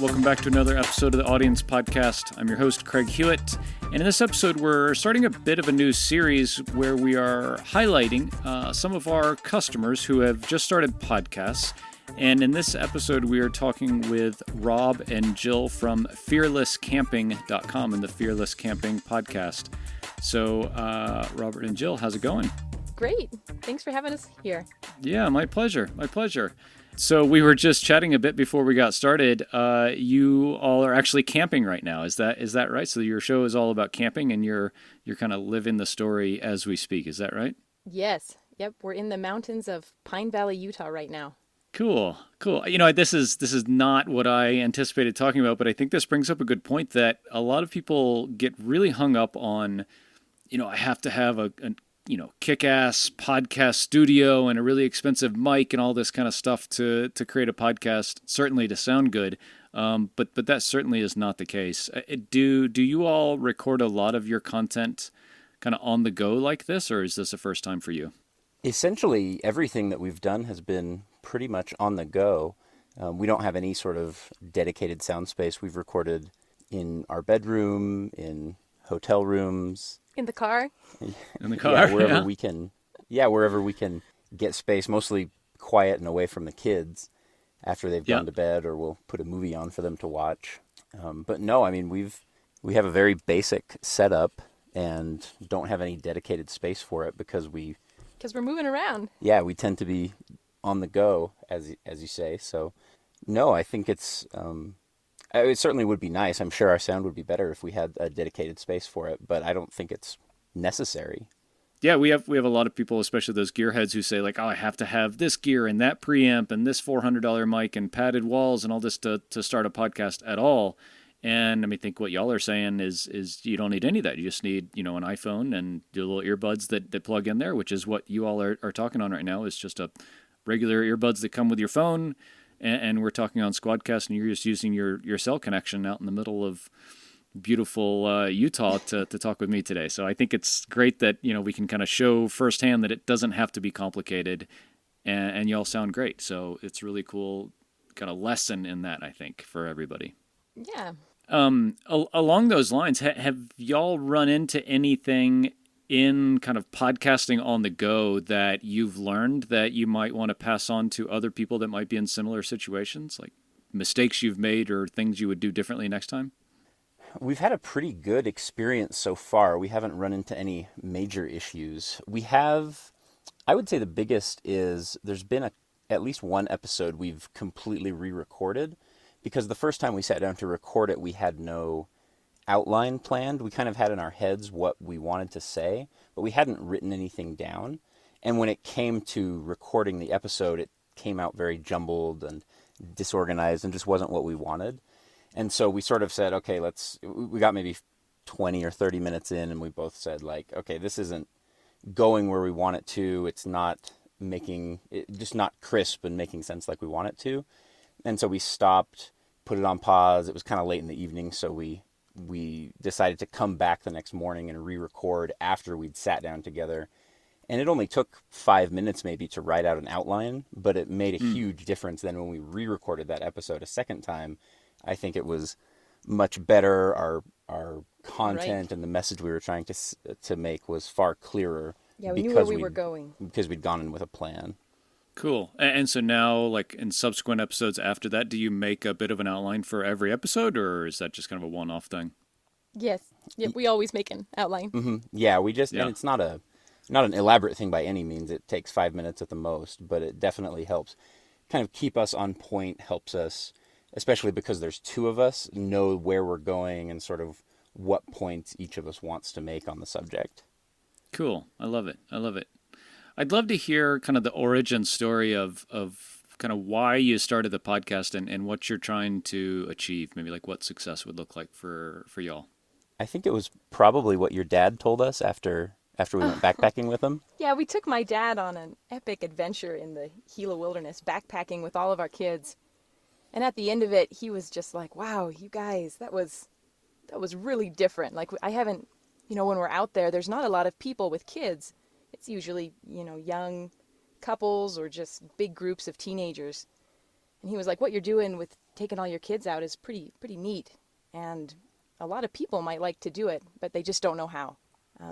Welcome back to another episode of the Audience Podcast. I'm your host, Craig Hewitt, and in this episode, we're starting a bit of a new series where we are highlighting some of our customers who have just started podcasts. And in this episode, we are talking with Rob and Jill from fearlesscamping.com and the Fearless Camping Podcast. So, Robert and Jill, how's it going? Great. Thanks for having us here. Yeah, my pleasure. My pleasure. So we were just chatting a bit before we got started. You all are actually camping right now. Is that right? So your show is all about camping, and you're kind of living the story as we speak. Is that right? Yes. Yep. We're in the mountains of Pine Valley, Utah right now. Cool. You know, this is not what I anticipated talking about, but I think this brings up a good point that a lot of people get really hung up on, I have to have a kick-ass podcast studio and a really expensive mic and all this kind of stuff to create a podcast, certainly to sound good. But that certainly is not the case. Do you all record a lot of your content kind of on the go like this, or is this the first time for you? Essentially, everything that we've done has been pretty much on the go. We don't have any sort of dedicated sound space. We've recorded in our bedroom, in hotel rooms. In the car? In the car, yeah, wherever we can. Yeah, wherever we can get space, mostly quiet and away from the kids after they've gone to bed, or we'll put a movie on for them to watch. But no, I mean, we have a very basic setup and don't have any dedicated space for it because we're moving around. Yeah, we tend to be on the go, as you say. So, no, I think it certainly would be nice. I'm sure our sound would be better if we had a dedicated space for it, but I don't think it's necessary. Yeah, we have a lot of people, especially those gearheads, who say like, "Oh, I have to have this gear and that preamp and this $400 mic and padded walls and all this to start a podcast at all." And I mean, I think what y'all are saying is you don't need any of that. You just need, an iPhone and your little earbuds that plug in there, which is what you all are talking on right now. Is just a regular earbuds that come with your phone. And we're talking on Squadcast, and you're just using your cell connection out in the middle of beautiful Utah to talk with me today. So I think it's great that we can kind of show firsthand that it doesn't have to be complicated, and y'all sound great. So it's really cool, kind of lesson in that, I think, for everybody. Yeah. Along those lines, have y'all run into anything in kind of podcasting on the go that you've learned that you might want to pass on to other people that might be in similar situations, like mistakes you've made or things you would do differently next time? We've had a pretty good experience so far. We haven't run into any major issues. I would say the biggest is there's been at least one episode we've completely re-recorded, because the first time we sat down to record it, we had no outline planned. We kind of had in our heads what we wanted to say, but we hadn't written anything down. And when it came to recording the episode, it came out very jumbled and disorganized and just wasn't what we wanted. And so we sort of said, okay, we got maybe 20 or 30 minutes in, and we both said, like, okay, this isn't going where we want it to. It's just not crisp and making sense like we want it to. And so we stopped, put it on pause. It was kind of late in the evening, so we decided to come back the next morning and re-record after we'd sat down together. And it only took 5 minutes maybe to write out an outline, but it made a huge difference then when we re-recorded that episode a second time. I think it was much better. Our content and the message we were trying to make was far clearer. Yeah, we knew where we were going. Because we'd gone in with a plan. Cool. And so now, like in subsequent episodes after that, do you make a bit of an outline for every episode, or is that just kind of a one-off thing? Yes. Yeah, we always make an outline. Mm-hmm. Yeah, and it's not an elaborate thing by any means. It takes 5 minutes at the most, but it definitely helps kind of keep us on point, helps us, especially because there's two of us, know where we're going and sort of what points each of us wants to make on the subject. Cool. I love it. I'd love to hear kind of the origin story of kind of why you started the podcast and what you're trying to achieve, maybe like what success would look like for y'all. I think it was probably what your dad told us after we went backpacking with him. Yeah, we took my dad on an epic adventure in the Gila wilderness, backpacking with all of our kids. And at the end of it, he was just like, wow, you guys, that was really different. Like, I haven't, when we're out there, there's not a lot of people with kids. It's usually, young couples or just big groups of teenagers. And he was like, what you're doing with taking all your kids out is pretty neat. And a lot of people might like to do it, but they just don't know how.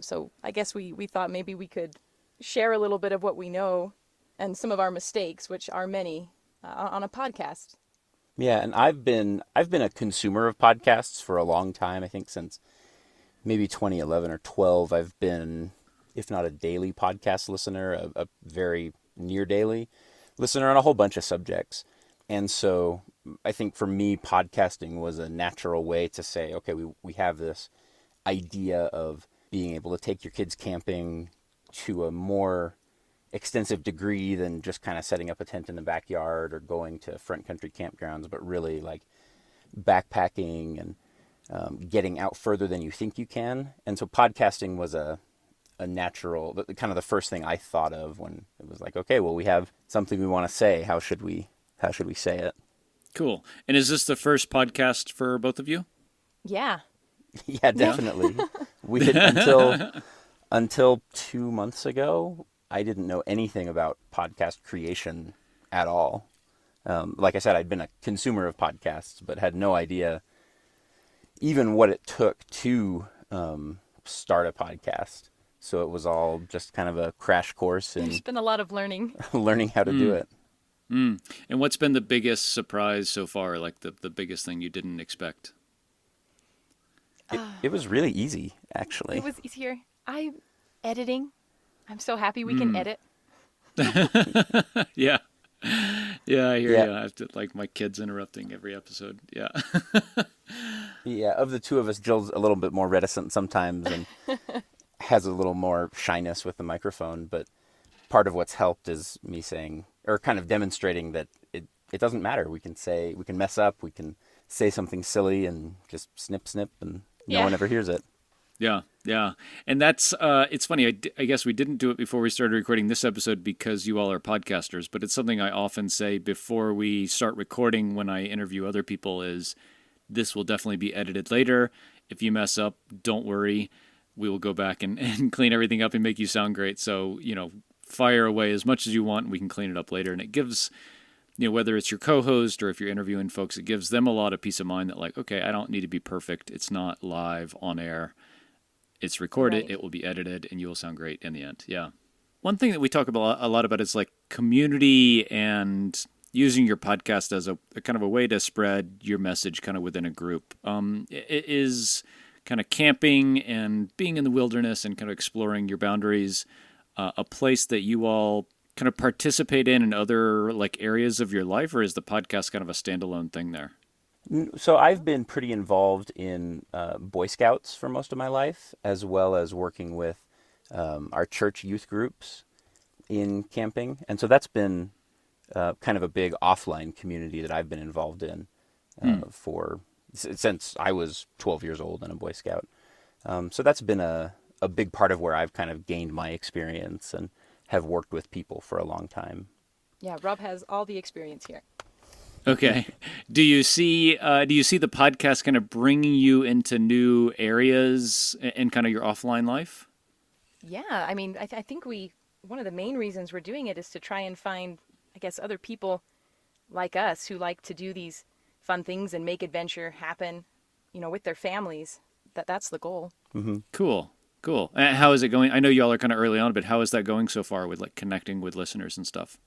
So I guess we thought maybe we could share a little bit of what we know and some of our mistakes, which are many, on a podcast. Yeah, and I've been a consumer of podcasts for a long time. I think since maybe 2011 or 12, I've been, if not a daily podcast listener, a very near daily listener on a whole bunch of subjects. And so I think for me, podcasting was a natural way to say, okay, we have this idea of being able to take your kids camping to a more extensive degree than just kind of setting up a tent in the backyard or going to front country campgrounds, but really like backpacking and getting out further than you think you can. And so podcasting was a natural, kind of the first thing I thought of when it was like, okay, well, we have something we want to say. How should we say it? Cool. And is this the first podcast for both of you? Yeah. Yeah, definitely. We did until 2 months ago. I didn't know anything about podcast creation at all. Like I said, I'd been a consumer of podcasts, but had no idea even what it took to start a podcast. So it was all just kind of a crash course in There's been a lot of learning. learning how to do it. And what's been the biggest surprise so far, like the biggest thing you didn't expect? It was really easy, actually. It was easier. Editing. I'm so happy we can edit. Yeah. Yeah, I hear Yeah. you. I have to, like, my kids interrupting every episode. Yeah. Yeah, of the two of us, Jill's a little bit more reticent sometimes and has a little more shyness with the microphone. But part of what's helped is me saying, or kind of demonstrating that it doesn't matter. We can mess up, we can say something silly and just snip, and no one ever hears it. Yeah, yeah. And that's, it's funny, I guess we didn't do it before we started recording this episode because you all are podcasters, but it's something I often say before we start recording when I interview other people is, this will definitely be edited later. If you mess up, don't worry. We will go back and clean everything up and make you sound great. So, fire away as much as you want and we can clean it up later. And it gives, whether it's your co-host or if you're interviewing folks, it gives them a lot of peace of mind that like, okay, I don't need to be perfect. It's not live on air. It's recorded, Right. It will be edited, and you will sound great in the end. Yeah. One thing that we talk about a lot about is like community and using your podcast as a kind of a way to spread your message kind of within a group. It is kind of camping and being in the wilderness and kind of exploring your boundaries, a place that you all kind of participate in other like areas of your life, or is the podcast kind of a standalone thing there? So I've been pretty involved in Boy Scouts for most of my life, as well as working with our church youth groups in camping. And so that's been kind of a big offline community that I've been involved in since I was 12 years old and a Boy Scout. So that's been a big part of where I've kind of gained my experience and have worked with people for a long time. Yeah, Rob has all the experience here. Okay. Do you see the podcast kind of bringing you into new areas in kind of your offline life? Yeah, I mean, I think one of the main reasons we're doing it is to try and find, I guess, other people like us who like to do these fun things and make adventure happen, with their families. That's the goal. Mm-hmm. Cool. How is it going? I know y'all are kind of early on, but how is that going so far with like connecting with listeners and stuff?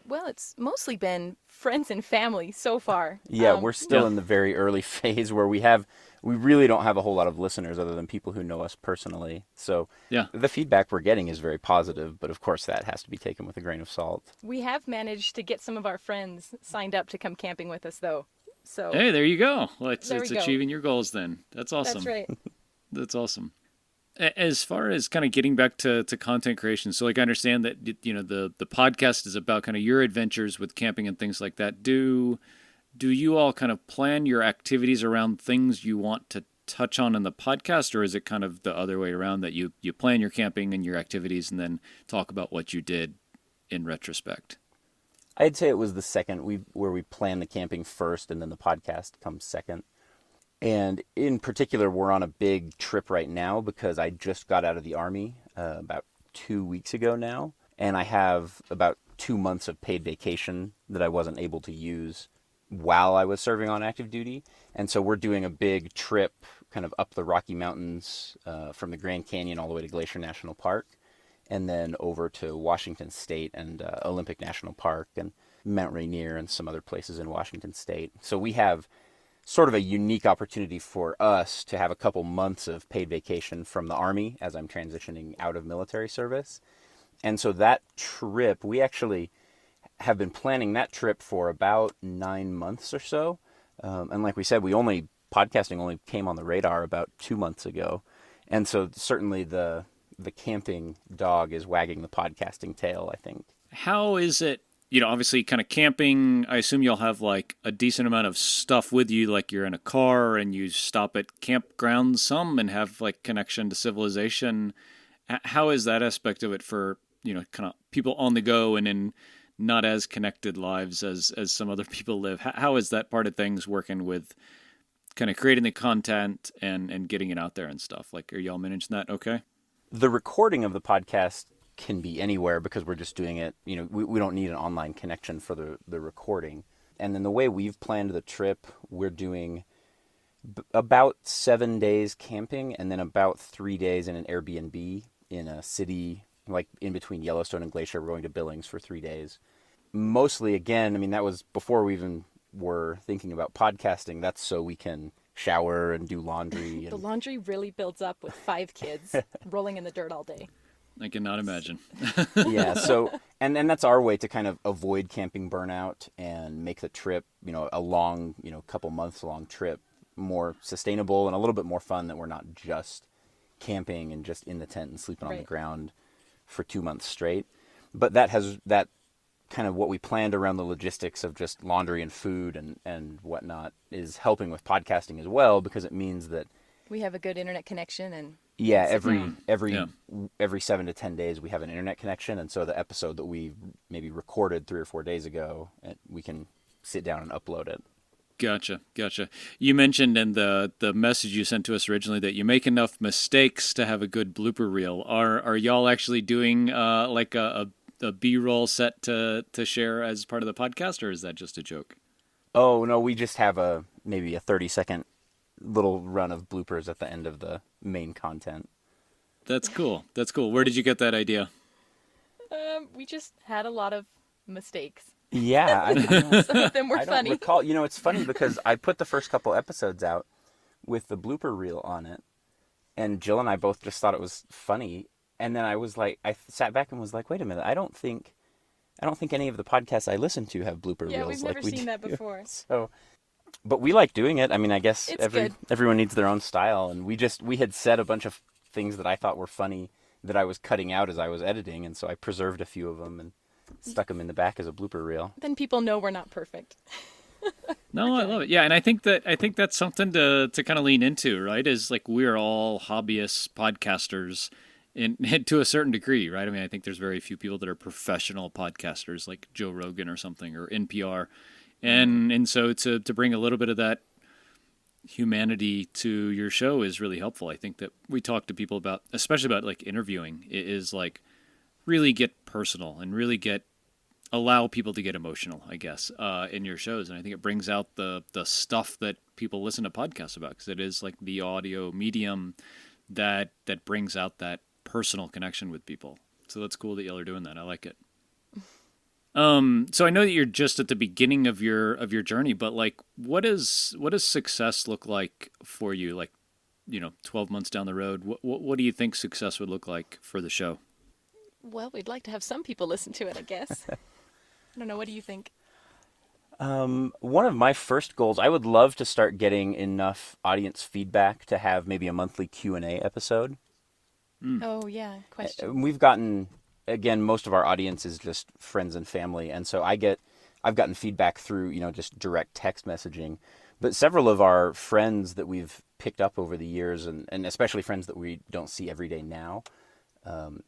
Well, it's mostly been friends and family so far. Yeah, we're still in the very early phase where we really don't have a whole lot of listeners other than people who know us personally. So yeah, the feedback we're getting is very positive, but of course that has to be taken with a grain of salt. We have managed to get some of our friends signed up to come camping with us, though. So hey, there you go. Well, it's There we go. achieving your goals then. That's awesome. That's right. That's awesome. As far as kind of getting back to content creation, so like I understand that the podcast is about kind of your adventures with camping and things like that. Do you all kind of plan your activities around things you want to touch on in the podcast, or is it kind of the other way around that you plan your camping and your activities and then talk about what you did in retrospect? I'd say it was the second, where we plan the camping first and then the podcast comes second. And in particular, we're on a big trip right now because I just got out of the Army about 2 weeks ago now. and I have about 2 months of paid vacation that I wasn't able to use while I was serving on active duty. And so we're doing a big trip kind of up the Rocky Mountains from the Grand Canyon all the way to Glacier National Park, and then over to Washington State and Olympic National Park and Mount Rainier and some other places in Washington State. So we have sort of a unique opportunity for us to have a couple months of paid vacation from the Army as I'm transitioning out of military service. And so that trip, we actually have been planning that trip for about 9 months or so. And like we said, podcasting only came on the radar about 2 months ago. And so certainly the camping dog is wagging the podcasting tail, I think. How is it, obviously kind of camping, I assume you'll have like a decent amount of stuff with you, like you're in a car and you stop at campgrounds some and have like connection to civilization. How is that aspect of it for, kind of people on the go and in not as connected lives as some other people live? How is that part of things working with kind of creating the content and getting it out there and stuff? Like, are y'all managing that okay? The recording of the podcast can be anywhere because we're just doing it, we don't need an online connection for the recording. And then the way we've planned the trip, we're doing about 7 days camping and then about 3 days in an Airbnb in a city, like in between Yellowstone and Glacier. We're going to Billings for 3 days. Mostly, again, that was before we even were thinking about podcasting. That's so we can shower and do laundry. The laundry really builds up with 5 kids rolling in the dirt all day. I cannot imagine. Yeah, so, and that's our way to kind of avoid camping burnout and make the trip, a long, couple months long trip more sustainable and a little bit more fun, that we're not just camping and just in the tent and sleeping on the ground for 2 months straight. But that kind of what we planned around the logistics of just laundry and food and whatnot is helping with podcasting as well, because it means that we have a good internet connection and every 7 to 10 days we have an internet connection. And so the episode that we maybe recorded 3 or 4 days ago, we can sit down and upload it. Gotcha. You mentioned in the message you sent to us originally that you make enough mistakes to have a good blooper reel. Are y'all actually doing like a B-roll set to share as part of the podcast, or is that just a joke? Oh, no, we just have maybe a 30-second little run of bloopers at the end of the main content. That's cool. Where did you get that idea? We just had a lot of mistakes. Yeah. Some of them were funny. I don't recall. It's funny because I put the first couple episodes out with the blooper reel on it, and Jill and I both just thought it was funny. And then I sat back and was like, wait a minute, I don't think any of the podcasts I listen to have blooper reels. Yeah, we've never seen that before. So, but we like doing it. I guess good. Everyone needs their own style, and we had said a bunch of things that I thought were funny that I was cutting out as I was editing, and so I preserved a few of them and stuck them in the back as a blooper reel. Then people know we're not perfect. No, I love it. Yeah, and I think that's something to kind of lean into, right? Is like we're all hobbyist podcasters to a certain degree, right? I think there's very few people that are professional podcasters like Joe Rogan or something, or NPR. And so to bring a little bit of that humanity to your show is really helpful. I think that we talk to people about, especially about like interviewing, is like really get personal and really allow people to get emotional, I guess, in your shows. And I think it brings out the stuff that people listen to podcasts about, because it is like the audio medium that brings out that personal connection with people. So that's cool that y'all are doing that. I like it. So I know that you're just at the beginning of your journey, but like, what does success look like for you? Like, 12 months down the road, what do you think success would look like for the show? Well, we'd like to have some people listen to it, I guess. I don't know. What do you think? One of my first goals, I would love to start getting enough audience feedback to have maybe a monthly Q&A episode. Oh, yeah. Question. We've gotten, again, most of our audience is just friends and family. And so I've gotten feedback through, just direct text messaging. But several of our friends that we've picked up over the years, and especially friends that we don't see every day now,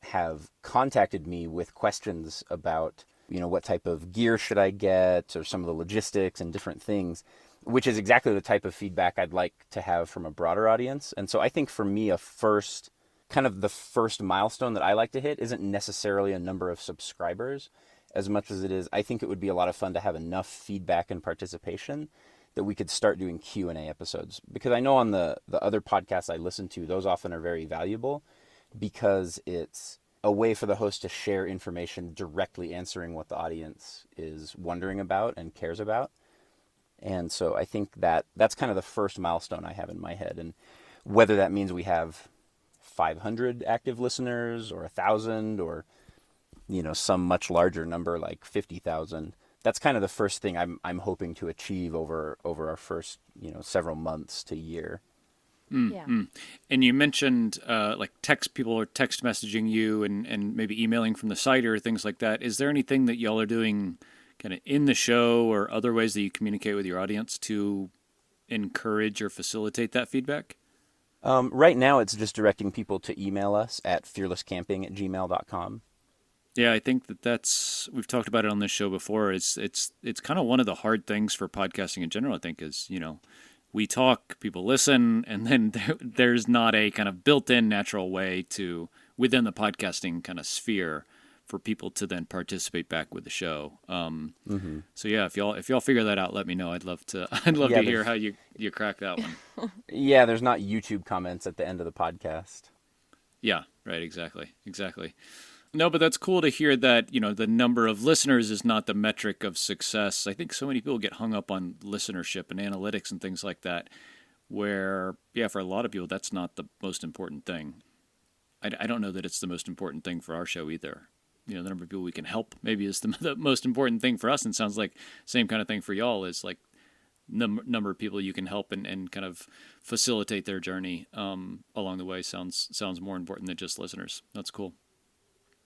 have contacted me with questions about, what type of gear should I get, or some of the logistics and different things, which is exactly the type of feedback I'd like to have from a broader audience. And so I think for me, a first kind of the first milestone that I like to hit isn't necessarily a number of subscribers as much as it is, I think it would be a lot of fun to have enough feedback and participation that we could start doing Q&A episodes. Because I know on the other podcasts I listen to, those often are very valuable because it's a way for the host to share information directly answering what the audience is wondering about and cares about. And so I think that's kind of the first milestone I have in my head. And whether that means we have 500 active listeners or 1,000 or, some much larger number like 50,000, that's kind of the first thing I'm hoping to achieve over our first, several months to year. Yeah. And you mentioned like people are text messaging you and maybe emailing from the site or things like that. Is there anything that y'all are doing kind of in the show or other ways that you communicate with your audience to encourage or facilitate that feedback? Right now, it's just directing people to email us at fearlesscamping@gmail.com. Yeah, I think we've talked about it on this show before. It's kind of one of the hard things for podcasting in general, I think, is, we talk, people listen, and then there's not a kind of built-in natural way to, within the podcasting kind of sphere, for people to then participate back with the show. So yeah, if y'all figure that out, let me know. I'd love to hear how you crack that one. Yeah, there's not YouTube comments at the end of the podcast. Yeah, right, exactly. No, but that's cool to hear that, the number of listeners is not the metric of success. I think so many people get hung up on listenership and analytics and things like that, where, yeah, for a lot of people, that's not the most important thing. I don't know that it's the most important thing for our show either. The number of people we can help maybe is the most important thing for us, and sounds like same kind of thing for y'all is like number of people you can help and kind of facilitate their journey along the way sounds more important than just listeners. That's cool.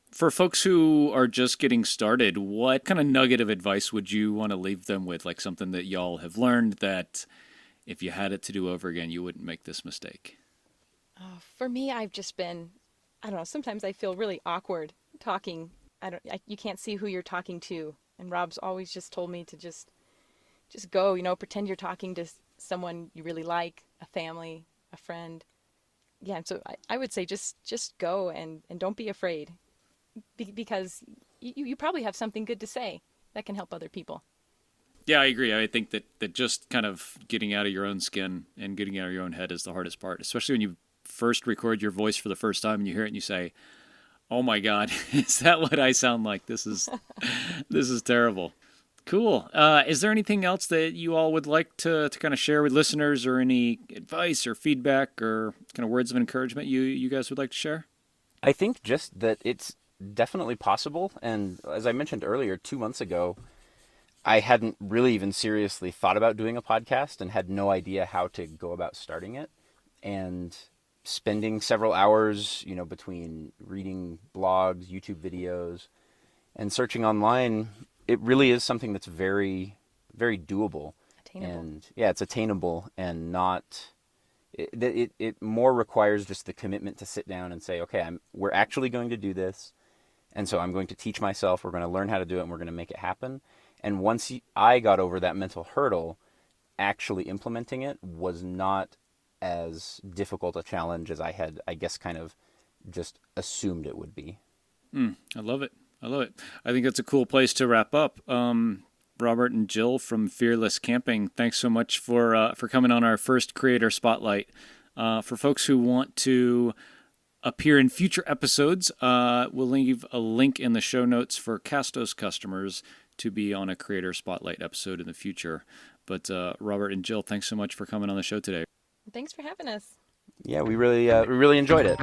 For folks who are just getting started, what kind of nugget of advice would you want to leave them with? Like something that y'all have learned that if you had it to do over again, you wouldn't make this mistake? For me, I've just been, I don't know, sometimes I feel really awkward talking. You can't see who you're talking to. And Rob's always just told me to just go, pretend you're talking to someone you really like, a family, a friend. Yeah, so I would say just go and don't be afraid. Because you probably have something good to say that can help other people. Yeah, I agree. I think that just kind of getting out of your own skin and getting out of your own head is the hardest part, especially when you first record your voice for the first time and you hear it and you say, oh my God, is that what I sound like? This is terrible. Cool. Is there anything else that you all would like to kind of share with listeners, or any advice or feedback or kind of words of encouragement you guys would like to share? I think just that it's definitely possible. And as I mentioned earlier, 2 months ago, I hadn't really even seriously thought about doing a podcast and had no idea how to go about starting it. And spending several hours, between reading blogs, YouTube videos, and searching online, it really is something that's very, very doable. Attainable. And yeah, it's attainable and not... It more requires just the commitment to sit down and say, okay, we're actually going to do this. And so I'm going to teach myself, we're going to learn how to do it, and we're going to make it happen. And once I got over that mental hurdle, actually implementing it was not as difficult a challenge as I had, I guess, kind of just assumed it would be. I love it. I think that's a cool place to wrap up. Robert and Jill from Fearless Camping, thanks so much for coming on our first Creator Spotlight. For folks who want to appear in future episodes, we'll leave a link in the show notes for Castos customers to be on a Creator Spotlight episode in the future. But Robert and Jill, thanks so much for coming on the show today. Thanks for having us. Yeah, we really enjoyed it.